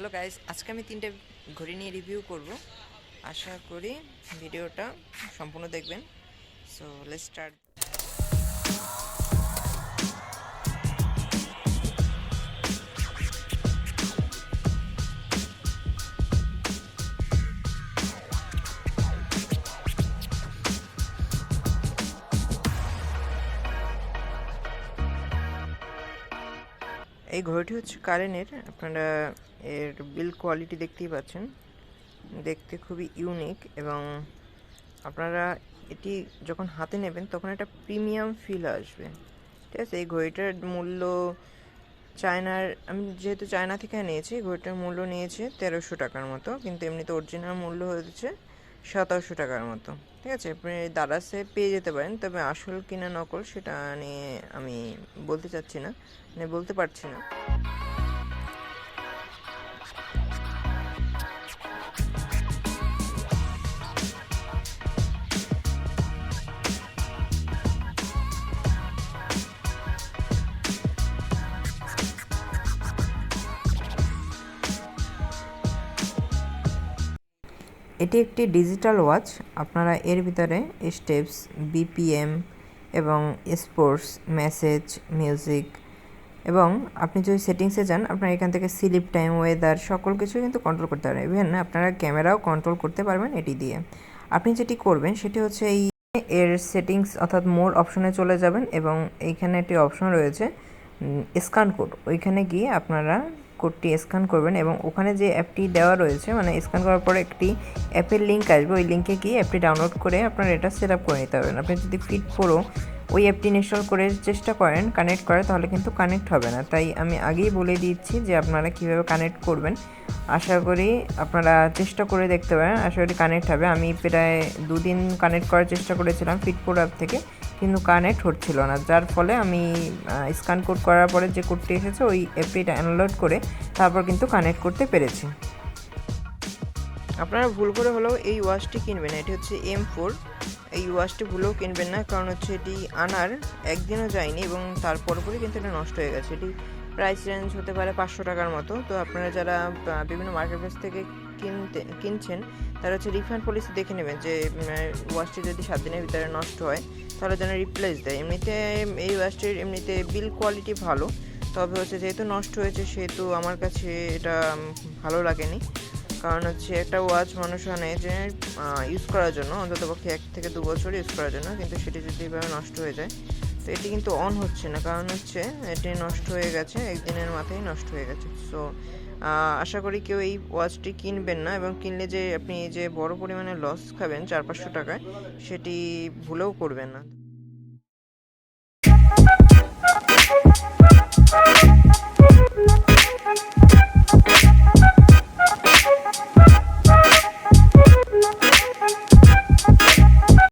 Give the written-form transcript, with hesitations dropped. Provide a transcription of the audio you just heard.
Hello guys, আজকে আমি 3টে ঘড়ি নিয়ে রিভিউ করব। আশা করি ভিডিওটা সম্পূর্ণ দেখবেন। So let's start. এই ঘড়িটি হচ্ছে কারেনের। আপনারা এর বিল্ড কোয়ালিটি দেখতেই পাচ্ছেন, দেখতে খুবই ইউনিক এবং আপনারা এটি যখন হাতে নেবেন তখন একটা প্রিমিয়াম ফিল আসবে। ঠিক আছে, এই ঘড়িটার মূল্য আমি যেহেতু চায়না থেকে নিয়েছি, ঘড়িটার মূল্য নিয়েছে 1300 টাকার মতো, কিন্তু এমনিতে অরিজিনাল মূল্য হচ্ছে 1700 টাকার মতো। ঠিক আছে, আপনি দারাজে পেয়ে যেতে পারেন, তবে আসল কিনা নকল সেটা নিয়ে আমি বলতে চাচ্ছি না, মানে বলতে পারছি না। এটি একটি ডিজিটাল ওয়াচ। আপনারা এর ভিতরে স্টেপস, বিপিএম এবং স্পোর্টস, মেসেজ, মিউজিক এবং আপনি যদি সেটিংসে যান আপনারা এখান থেকে স্লিপ টাইম, ওয়েদার সকল কিছু কিন্তু কন্ট্রোল করতে পারবেন। ইভেন আপনারা ক্যামেরাও কন্ট্রোল করতে পারবেন এটি দিয়ে। আপনি যেটি করবেন সেটি হচ্ছে এর সেটিংস অর্থাৎ মোর অপশনে চলে যাবেন এবং এইখানে একটি অপশন রয়েছে স্ক্যান কোড। ওইখানে গিয়ে আপনারা কোডটি স্ক্যান করবেন এবং ওখানে যে অ্যাপটি দেওয়া রয়েছে, মানে স্ক্যান করার পরে একটি অ্যাপের লিঙ্ক আসবে, ওই লিঙ্কে গিয়ে অ্যাপটি ডাউনলোড করে আপনারা এটা সেট আপ করে নিতে পারবেন। আপনি যদি ফিট প্রো ওই অ্যাপটি ইনস্টল করে চেষ্টা করেন কানেক্ট করে, তাহলে কিন্তু কানেক্ট হবে না। তাই আমি আগেই বলে দিচ্ছি যে আপনারা কীভাবে কানেক্ট করবেন। আশা করি আপনারা চেষ্টা করে দেখতে পারেন, আশা করি কানেক্ট হবে। আমি প্রায় 2 দিন কানেক্ট করার চেষ্টা করেছিলাম ফিট প্রো অ্যাপ থেকে, কিন্তু কানেক্ট হচ্ছিল না, যার ফলে আমি স্ক্যান কোড করার পরে যে কোডটি এসেছে ওই অ্যাপটি ডাউনলোড করে তারপর কিন্তু কানেক্ট করতে পেরেছি। আপনারা ভুল করে হলেও এই ওয়াচটি কিনবেন না, এটি হচ্ছে M4। এই ওয়াচটি ভুলেও কিনবেন না, কারণ হচ্ছে এটি আনার একদিনও যায়নি এবং তার পরপরই কিন্তু এটা নষ্ট হয়ে গেছে। এটি প্রাইস রেঞ্জ হতে পারে 500 টাকার মতো। তো আপনারা যারা বিভিন্ন মার্কেট প্লেস থেকে কিনছেন তারা হচ্ছে রিফান্ড পলিসি দেখে নেবেন, যে ওয়াচটি যদি 7 দিনের ভিতরে নষ্ট হয় তাহলে যেন রিপ্লেস দেয়। এমনিতে এই ওয়াচটির এমনিতে বিল্ড কোয়ালিটি ভালো, তবে হচ্ছে যেহেতু নষ্ট হয়েছে সেহেতু আমার কাছে এটা ভালো লাগেনি। কারণ হচ্ছে একটা ওয়াচ মানুষ আনে যে ইউজ করার জন্য, অন্ততপক্ষে 1 থেকে 2 বছর ইউজ করার জন্য, কিন্তু সেটি যদি এভাবে নষ্ট হয়ে যায় তো এটি কিন্তু অন হচ্ছে না, কারণ হচ্ছে এটি নষ্ট হয়ে গেছে, একদিনের মাথায় নষ্ট হয়ে গেছে। সো আশা করি কেউ এই ওয়াচটি কিনবেন না, এবং কিনলে যে আপনি যে বড় পরিমাণে লস খাবেন 400-500 টাকায়, সেটি ভুলেও করবেন না।